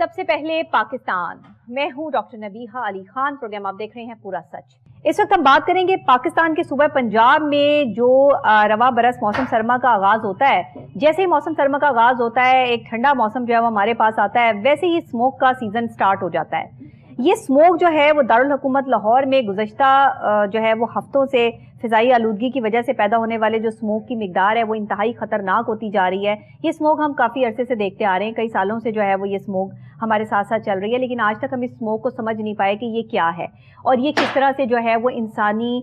سب سے پہلے پاکستان، میں ہوں ڈاکٹر نبیہہ علی خان، پروگرام آپ دیکھ رہے ہیں پورا سچ۔ اس وقت ہم بات کریں گے پاکستان کے صوبہ پنجاب میں جو رواں برس موسم سرما کا آغاز ہوتا ہے۔ جیسے ہی موسم سرما کا آغاز ہوتا ہے، ایک ٹھنڈا موسم جو ہے وہ ہمارے پاس آتا ہے، ویسے ہی اسموک کا سیزن سٹارٹ ہو جاتا ہے۔ یہ اسموک جو ہے وہ دارالحکومت لاہور میں گزشتہ جو ہے وہ ہفتوں سے فضائی آلودگی کی وجہ سے پیدا ہونے والے جو اسموک کی مقدار ہے وہ انتہائی خطرناک ہوتی جا رہی ہے۔ یہ اسموک ہم کافی عرصے سے دیکھتے آ رہے ہیں، کئی سالوں سے جو ہے وہ یہ اسموک ہمارے ساتھ ساتھ چل رہی ہے، لیکن آج تک ہم اس اسموک کو سمجھ نہیں پائے کہ یہ کیا ہے اور یہ کس طرح سے جو ہے وہ انسانی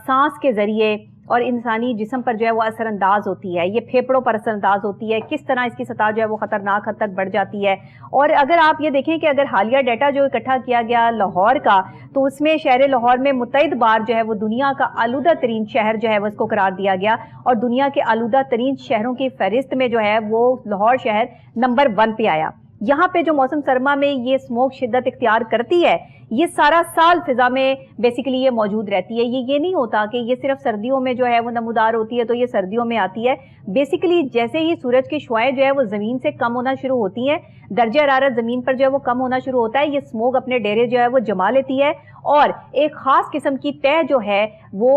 سانس کے ذریعے اور انسانی جسم پر جو ہے وہ اثر انداز ہوتی ہے، یہ پھیپھڑوں پر اثر انداز ہوتی ہے، کس طرح اس کی سطح جو ہے وہ خطرناک حد تک بڑھ جاتی ہے۔ اور اگر آپ یہ دیکھیں کہ اگر حالیہ ڈیٹا جو اکٹھا کیا گیا لاہور کا، تو اس میں شہر لاہور میں متعدد بار جو ہے وہ دنیا کا آلودہ ترین شہر جو ہے وہ اس کو قرار دیا گیا، اور دنیا کے آلودہ ترین شہروں کی فہرست میں جو ہے وہ لاہور شہر نمبر 1 پہ آیا۔ یہاں پہ جو موسم سرما میں یہ اسموک شدت اختیار کرتی ہے، یہ سارا سال فضا میں بیسیکلی یہ موجود رہتی ہے۔ یہ نہیں ہوتا کہ یہ صرف سردیوں میں جو ہے وہ نمودار ہوتی ہے تو یہ سردیوں میں آتی ہے۔ بیسیکلی جیسے ہی سورج کی شعاعیں جو ہے وہ زمین سے کم ہونا شروع ہوتی ہیں، درجہ حرارت زمین پر جو ہے وہ کم ہونا شروع ہوتا ہے، یہ اسموک اپنے ڈیرے جو ہے وہ جما لیتی ہے اور ایک خاص قسم کی تہ جو ہے وہ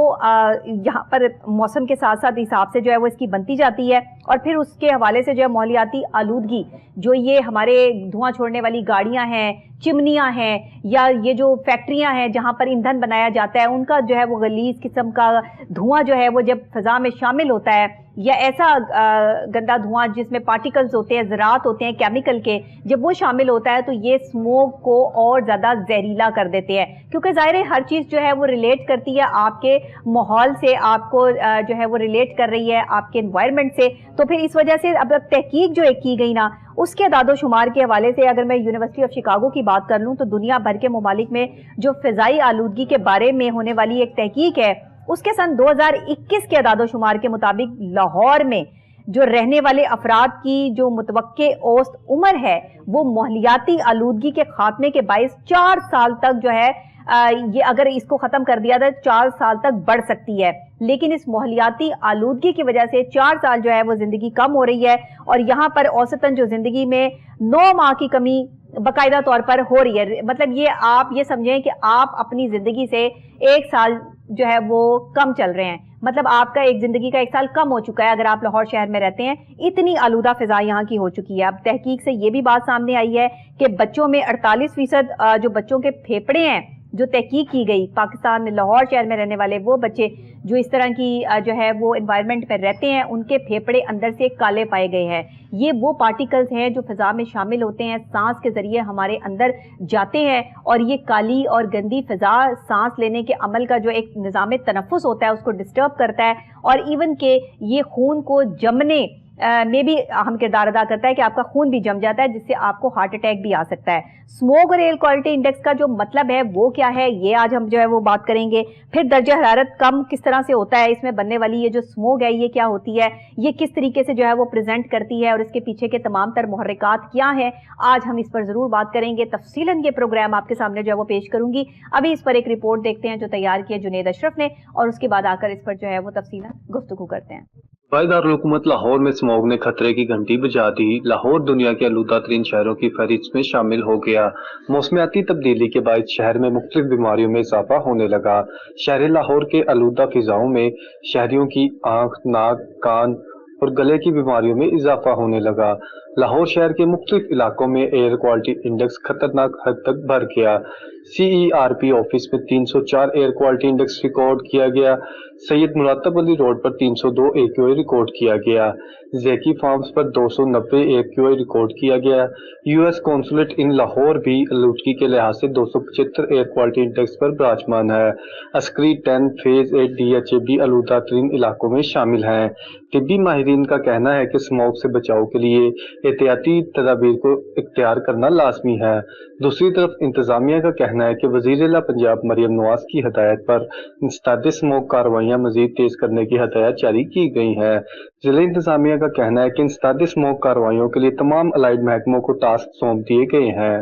یہاں پر موسم کے ساتھ ساتھ حساب سے جو ہے وہ اس کی بنتی جاتی ہے، اور پھر اس کے حوالے سے جو ہے ماحولیاتی آلودگی، جو یہ ہمارے دھواں چھوڑنے والی گاڑیاں ہیں، چمنیاں ہیں، یا یہ جو فیکٹریاں ہیں جہاں پر ایندھن بنایا جاتا ہے، ان کا جو ہے وہ غلیظ قسم کا دھواں جو ہے وہ جب فضا میں شامل ہوتا ہے، یا ایسا گندا دھواں جس میں پارٹیکلز ہوتے ہیں، ذرات ہوتے ہیں کیمیکل کے، جب وہ شامل ہوتا ہے تو یہ اسموک کو اور زیادہ زہریلا کر دیتے ہیں، کیونکہ ظاہر ہے ہر چیز جو ہے وہ ریلیٹ کرتی ہے آپ کے ماحول سے، آپ کو جو ہے وہ ریلیٹ کر رہی ہے آپ کے انوائرمنٹ سے۔ تو پھر اس وجہ سے اب تحقیق جو ایک کی گئی نا، اس کے اعداد و شمار کے حوالے سے اگر میں یونیورسٹی آف شکاگو کی بات کر لوں تو دنیا بھر کے ممالک میں جو فضائی آلودگی کے بارے میں ہونے والی ایک تحقیق ہے، اس کے سن 2021 کے اعداد و شمار کے مطابق لاہور میں جو رہنے والے افراد کی جو متوقع اوسط عمر ہے وہ ماحولیاتی آلودگی کے خاتمے کے باعث 4 سال تک جو ہے یہ اگر اس کو ختم کر دیا جائے 4 سال تک بڑھ سکتی ہے، لیکن اس ماحولیاتی آلودگی کی وجہ سے 4 سال جو ہے وہ زندگی کم ہو رہی ہے، اور یہاں پر اوسطاً جو زندگی میں 9 ماہ کی کمی باقاعدہ طور پر ہو رہی ہے۔ مطلب یہ آپ یہ سمجھیں کہ آپ اپنی زندگی سے 1 سال جو ہے وہ کم چل رہے ہیں، مطلب آپ کا ایک زندگی کا 1 سال کم ہو چکا ہے اگر آپ لاہور شہر میں رہتے ہیں، اتنی آلودہ فضا یہاں کی ہو چکی ہے۔ اب تحقیق سے یہ بھی بات سامنے آئی ہے کہ بچوں میں 48% جو بچوں کے پھیپھڑے ہیں، جو تحقیق کی گئی پاکستان میں لاہور شہر میں رہنے والے وہ بچے جو اس طرح کی جو ہے وہ انوائرمنٹ پر رہتے ہیں، ان کے پھیپھڑے اندر سے کالے پائے گئے ہیں۔ یہ وہ پارٹیکلز ہیں جو فضا میں شامل ہوتے ہیں، سانس کے ذریعے ہمارے اندر جاتے ہیں، اور یہ کالی اور گندی فضا سانس لینے کے عمل کا جو ایک نظام تنفس ہوتا ہے اس کو ڈسٹرب کرتا ہے، اور ایون کہ یہ خون کو جمنے میں بھی اہم کردار ادا کرتا ہے کہ آپ کا خون بھی جم جاتا ہے، جس سے آپ کو ہارٹ اٹیک بھی آ سکتا ہے۔ اسموک اور ایئر کوالٹی انڈیکس کا جو مطلب ہے وہ کیا ہے، یہ آج ہم جو ہے وہ بات کریں گے۔ پھر درجہ حرارت کم کس طرح سے ہوتا ہے، اس میں بننے والی یہ جو اسموک ہے یہ کیا ہوتی ہے، یہ کس طریقے سے جو ہے وہ پریزنٹ کرتی ہے، اور اس کے پیچھے کے تمام تر محرکات کیا ہیں، آج ہم اس پر ضرور بات کریں گے۔ تفصیلاً یہ پروگرام آپ کے سامنے جو ہے وہ پیش کروں گی۔ ابھی اس پر ایک رپورٹ دیکھتے ہیں جو تیار کی ہے جنید اشرف نے، اور اس کے بعد آ کر اس پر جو ہے وہ تفصیلاً گفتگو کرتے ہیں۔ دارالحکومت لاہور میں اسموگ نے خطرے کی گھنٹی بجا دی، لاہور دنیا کے آلودہ ترین شہروں کی فہرست میں شامل ہو گیا۔ موسمیاتی تبدیلی کے باعث شہر میں مختلف بیماریوں میں اضافہ ہونے لگا۔ شہر لاہور کے آلودہ فضاؤں میں شہریوں کی آنکھ، ناک، کان اور گلے کی بیماریوں میں اضافہ ہونے لگا۔ لاہور شہر کے مختلف علاقوں میں ایئر کوالٹی انڈیکس خطرناک حد تک بڑھ گیا۔ CERP آفس میں 304 ایئر کوالٹی انڈیکس ریکارڈ کیا گیا۔ سید مراتب علی روڈ پر 302 AQI ریکارڈ کیا گیا۔ زیکی فارمز پر 290 AQI ریکارڈ کیا گیا۔ US قونصلیٹ ان لاہور بھی آلودگی کے لحاظ سے 275 ایئر کوالٹی انڈیکس پر براجمان ہے۔ عسکری 10 فیز 8 DHA بھی آلودہ ترین علاقوں میں شامل ہیں۔ طبی ماہرین کا کہنا ہے کہ اسموگ سے بچاؤ کے لیے احتیاطی تدابیر کو اختیار کرنا لازمی ہے۔ دوسری طرف انتظامیہ کا کہنا ہے کہ وزیر اعلیٰ پنجاب مریم نواز کی ہدایت پر انسداد اسموگ کارروائیاں مزید تیز کرنے کی ہدایات جاری کی گئی ہیں۔ ضلع انتظامیہ کا کہنا ہے کہ انسداد اسموگ کارروائیوں کے لیے تمام الائڈ محکموں کو ٹاسک سونپ دیے گئے ہیں۔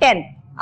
10।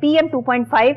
PM 2.5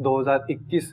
2021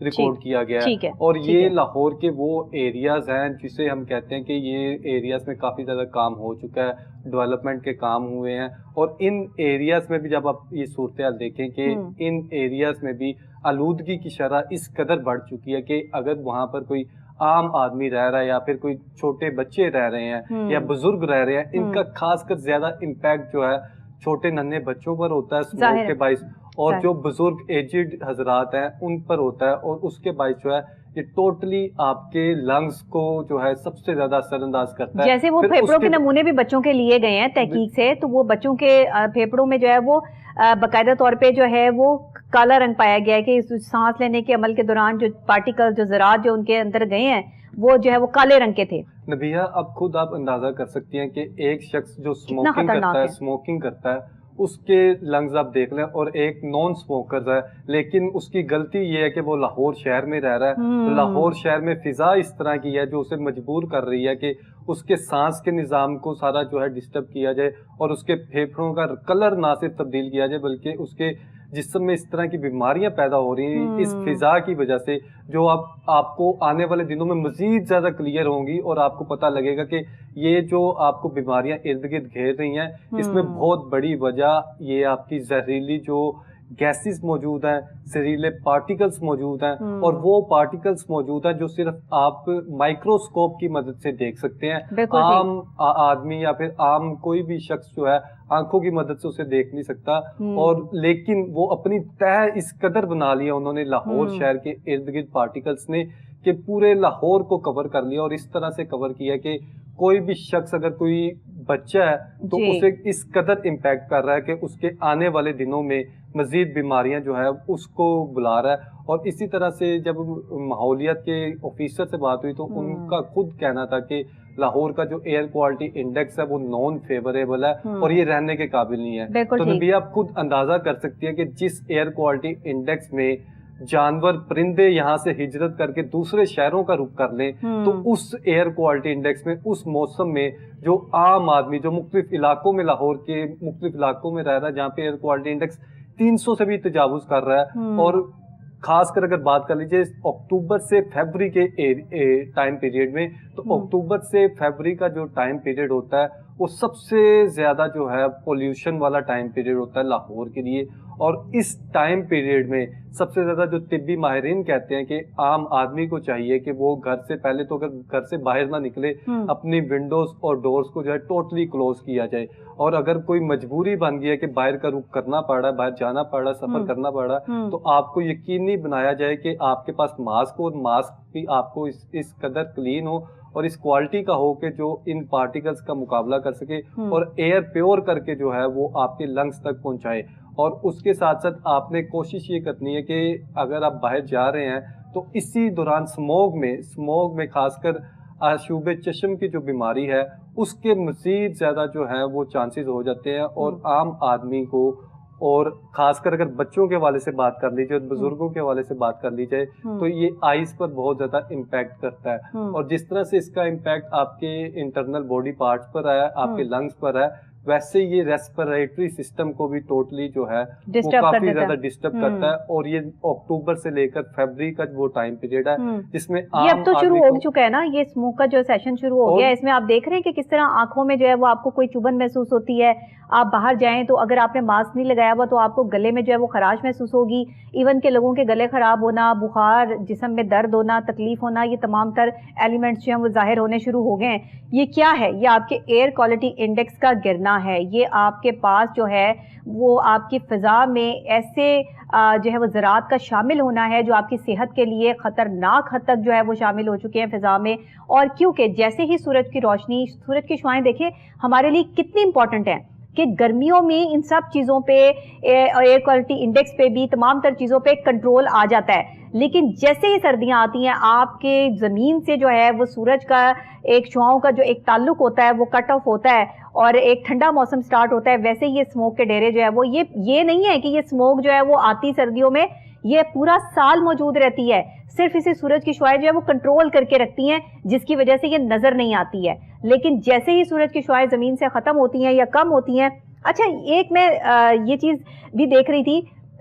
ریکارڈ کیا گیا ہے، اور یہ لاہور کے وہ ایریاز ہیں جسے ہم کہتے ہیں کہ یہ ایریاز میں کافی زیادہ کام ہو چکا ہے، ڈیولپمنٹ کے کام ہوئے ہیں، اور ان ایریاز میں بھی جب آپ یہ صورتحال دیکھیں کہ ان ایریاز میں بھی آلودگی کی شرح اس قدر بڑھ چکی ہے کہ اگر وہاں پر کوئی عام آدمی رہ رہا ہے یا پھر کوئی چھوٹے بچے رہ رہے ہیں یا بزرگ رہ رہے ہیں، ان کا خاص کر زیادہ امپیکٹ جو ہے چھوٹے ننھے بچوں پر ہوتا ہے اسموک کے باعث، اور جو بزرگ ایجڈ حضرات ہیں ان پر ہوتا ہے، اور اس کے باعث جو ہے یہ ٹوٹلی آپ کے لنگز کو جو ہے سب سے زیادہ اثر انداز کرتا ہے۔ جیسے وہ پھیپھڑوں کے نمونے بھی بچوں کے لیے گئے ہیں تحقیق سے، تو وہ بچوں کے پھیپھڑوں میں جو ہے وہ باقاعدہ طور پہ جو ہے وہ کالا رنگ پایا گیا ہے کہ سانس لینے کے عمل کے دوران جو پارٹیکل، جو ذرات جو ان کے اندر گئے ہیں وہ جو ہے وہ کالے رنگ کے تھے۔ نبیہ اب خود آپ اندازہ کر سکتی ہیں کہ ایک شخص جو اسموکنگ کرتا ہے اس کے لنگز آپ دیکھ لیں، اور ایک نان اسموکر ہے لیکن اس کی غلطی یہ ہے کہ وہ لاہور شہر میں رہ رہا ہے۔ لاہور شہر میں فضا اس طرح کی ہے جو اسے مجبور کر رہی ہے کہ اس کے سانس کے نظام کو سارا جو ہے ڈسٹرب کیا جائے، اور اس کے پھیپھڑوں کا کلر نہ صرف تبدیل کیا جائے بلکہ اس کے جسم میں اس طرح کی بیماریاں پیدا ہو رہی ہیں اس فضا کی وجہ سے، جو آپ کو آنے والے دنوں میں مزید زیادہ کلیئر ہوں گی، اور آپ کو پتہ لگے گا کہ یہ جو آپ کو بیماریاں ارد گرد گھیر رہی ہیں اس میں بہت بڑی وجہ یہ آپ کی زہریلی جو گیسز موجود ہیں، زہریلے پارٹیکلز موجود ہیں، اور وہ پارٹیکلز موجود ہیں جو صرف آپ مائکروسکوپ کی مدد سے دیکھ سکتے ہیں۔ عام آدمی یا پھر عام کوئی بھی شخص جو ہے آنکھوں کی مدد سے اسے دیکھ نہیں سکتا، اور لیکن وہ اپنی تہ اس قدر بنا لیا انہوں نے لاہور شہر کے ارد گرد پارٹیکلز نے کہ پورے لاہور کو کور کر لیا، اور اس طرح سے کور کیا کہ کوئی بھی شخص اگر کوئی بچہ ہے تو اسے اس قدر امپیکٹ کر رہا ہے کہ اس کے آنے والے دنوں میں مزید بیماریاں جو ہے اس کو بلا رہا ہے۔ اور اسی طرح سے جب ماحولیات کے آفیسر سے بات ہوئی تو ان کا خود کہنا تھا کہ لاہور کا جو ایئر کوالٹی انڈیکس ہے وہ نان فیوریبل ہے اور یہ رہنے کے قابل نہیں ہے۔ تو نبی آپ خود اندازہ کر سکتی ہیں کہ جس ایئر کوالٹی انڈیکس میں جانور پرندے یہاں سے ہجرت کر کے دوسرے شہروں کا رخ کر لیں، تو اس ایئر کوالٹی انڈیکس میں اس موسم میں جو عام آدمی جو مختلف علاقوں میں لاہور کے مختلف علاقوں میں رہ رہا ہے جہاں پہ ایئر کوالٹی انڈیکس 300 سے بھی تجاوز کر رہا ہے، اور خاص کر اگر بات کر لیجیے اکتوبر سے فیبری کے ٹائم پیریڈ میں، تو اکتوبر سے فیبری کا جو ٹائم پیریڈ ہوتا ہے وہ سب سے زیادہ جو ہے پولوشن والا ٹائم پیریڈ ہوتا ہے لاہور کے لیے۔ اور اس ٹائم پیریڈ میں سب سے زیادہ جو طبی ماہرین کہتے ہیں کہ عام آدمی کو چاہیے کہ وہ گھر سے پہلے تو اگر گھر سے باہر نہ نکلے، اپنی ونڈوز اور ڈورز کو جو ہے ٹوٹلی کلوز کیا جائے، اور اگر کوئی مجبوری بن گئی ہے کہ باہر کا رخ کرنا پڑ رہا ہے، باہر جانا پڑ رہا ہے، سفر کرنا پڑ رہا ہے، تو آپ کو یقینی بنایا جائے کہ آپ کے پاس ماسک ہو، اور ماسک بھی آپ کو اس قدر کلین ہو اور اس کوالٹی کا ہو کہ جو ان پارٹیکلز کا مقابلہ کر سکے اور ایئر پیور کر کے جو ہے وہ آپ کے لنگز تک پہنچائے۔ اور اس کے ساتھ ساتھ آپ نے کوشش یہ کرنی ہے کہ اگر آپ باہر جا رہے ہیں تو اسی دوران اسموگ میں خاص کر آشوب چشم کی جو بیماری ہے اس کے مزید زیادہ جو ہے وہ چانسز ہو جاتے ہیں، اور عام آدمی کو، اور خاص کر اگر بچوں کے حوالے سے بات کر لی جائے، بزرگوں کے حوالے سے بات کر لی جائے، تو یہ آئیز پر بہت زیادہ امپیکٹ کرتا ہے، اور جس طرح سے اس کا امپیکٹ آپ کے انٹرنل باڈی پارٹس پر ہے، آپ کے لنگز پر ہے، ویسے یہ ریسپریٹری سسٹم کو بھی ٹوٹلی جو ہے وہ کافی زیادہ ڈسٹرب کرتا ہے۔ اور یہ اکتوبر سے لے کر فیبری کا وہ ٹائم پیریڈ ہے جس میں یہ اب تو شروع ہو چکا ہے نا، یہ اسموک کا جو سیشن شروع ہو گیا ہے، اس میں آپ دیکھ رہے ہیں کہ کس طرح آنکھوں میں جو ہے وہ آپ کو کوئی چبھن محسوس ہوتی ہے، آپ باہر جائیں تو اگر آپ نے ماسک نہیں لگایا ہوا تو آپ کو گلے میں جو ہے وہ خراش محسوس ہوگی، ایون کہ لوگوں کے گلے خراب ہونا، بخار، جسم میں درد ہونا، تکلیف ہونا، یہ تمام تر ایلیمنٹس جو ہیں وہ ظاہر ہونے شروع ہو گئے ہیں۔ یہ کیا ہے؟ یہ آپ کے ایئر کوالٹی انڈیکس کا گرنا ہے، یہ آپ کے پاس جو ہے وہ آپ کی فضا میں ایسے جو ہے وہ ذرات کا شامل ہونا ہے جو آپ کی صحت کے لیے خطرناک حد تک جو ہے وہ شامل ہو چکے ہیں فضا میں۔ اور کیونکہ جیسے ہی سورج کی روشنی، سورج کی شعاعیں دیکھیں ہمارے لیے کتنی امپورٹنٹ ہیں کہ گرمیوں میں ان سب چیزوں پہ، ایئر کوالٹی انڈیکس پہ بھی، تمام تر چیزوں پہ کنٹرول آ جاتا ہے، لیکن جیسے ہی سردیاں آتی ہیں آپ کے زمین سے جو ہے وہ سورج کا ایک شعاؤں کا جو ایک تعلق ہوتا ہے وہ کٹ آف ہوتا ہے اور ایک ٹھنڈا موسم سٹارٹ ہوتا ہے، ویسے یہ اسموک کے ڈیرے جو ہے وہ یہ نہیں ہے کہ یہ اسموک جو ہے وہ آتی سردیوں میں، یہ پورا سال موجود رہتی ہے، صرف اسے سورج کی شعاعیں جو ہے وہ کنٹرول کر کے رکھتی ہیں جس کی وجہ سے یہ نظر نہیں آتی ہے، لیکن جیسے ہی سورج کی شعاعیں زمین سے ختم ہوتی ہیں یا کم ہوتی ہیں۔ اچھا، ایک میں یہ چیز بھی دیکھ رہی تھی،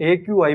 AQI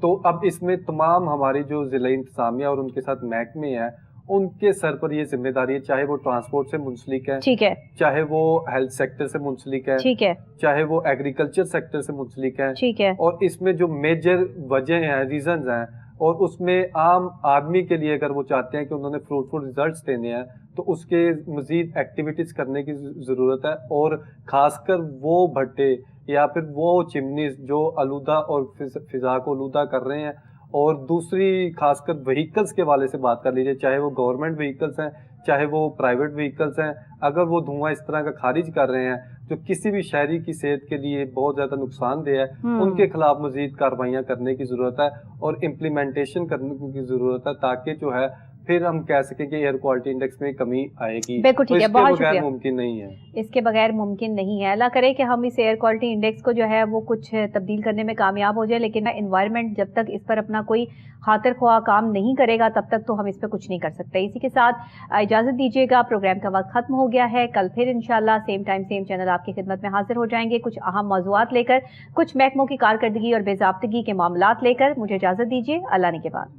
تو اب اس میں تمام ہماری جو ضلعی انتظامیہ اور ان کے ساتھ محکمے ہیں ان کے سر پر یہ ذمہ داری ہے، چاہے وہ ٹرانسپورٹ سے منسلک ہے، ٹھیک ہے، چاہے وہ ہیلتھ سیکٹر سے منسلک ہے، ٹھیک ہے، چاہے وہ ایگریکلچر سیکٹر سے منسلک ہے، ٹھیک ہے، اور اس میں جو میجر وجہ ہیں، ریزنز ہیں، اور اس میں عام آدمی کے لیے اگر وہ چاہتے ہیں کہ انہوں نے فروٹفل ریزلٹس دینے ہیں تو اس کے مزید ایکٹیویٹیز کرنے کی ضرورت ہے، اور خاص کر وہ بھٹے یا پھر وہ چمنیز جو آلودہ اور فضا کو آلودہ کر رہے ہیں، اور دوسری خاص کر وہیکلز کے والے سے بات کر لیجیے، چاہے وہ گورنمنٹ وہیکلز ہیں چاہے وہ پرائیویٹ وہیکلز ہیں، اگر وہ دھواں اس طرح کا خارج کر رہے ہیں جو کسی بھی شہری کی صحت کے لیے بہت زیادہ نقصان دہ ہے، ان کے خلاف مزید کارروائیاں کرنے کی ضرورت ہے اور امپلیمنٹیشن کرنے کی ضرورت ہے، تاکہ جو ہے پھر ہم کہہ سکیں کہ ایئر کوالٹی انڈیکس میں کمی آئے گی۔ بالکل ٹھیک ہے، بہت شکریہ۔ ممکن نہیں ہے، اس کے بغیر ممکن نہیں ہے۔ اللہ کرے کہ ہم اس ایئر کوالٹی انڈیکس کو جو ہے وہ کچھ تبدیل کرنے میں کامیاب ہو جائے، لیکن انوائرمنٹ جب تک اس پر اپنا کوئی خاطر خواہ کام نہیں کرے گا تب تک تو ہم اس پہ کچھ نہیں کر سکتے۔ اسی کے ساتھ اجازت دیجیے گا، پروگرام کا وقت ختم ہو گیا ہے۔ کل پھر انشاءاللہ سیم ٹائم سیم چینل آپ کی خدمت میں حاضر ہو جائیں گے، کچھ اہم موضوعات لے کر، کچھ محکموں کی کارکردگی اور بے ضابطگی کے معاملات لے کر۔ مجھے اجازت دیجیے، اللہ نے کے بعد۔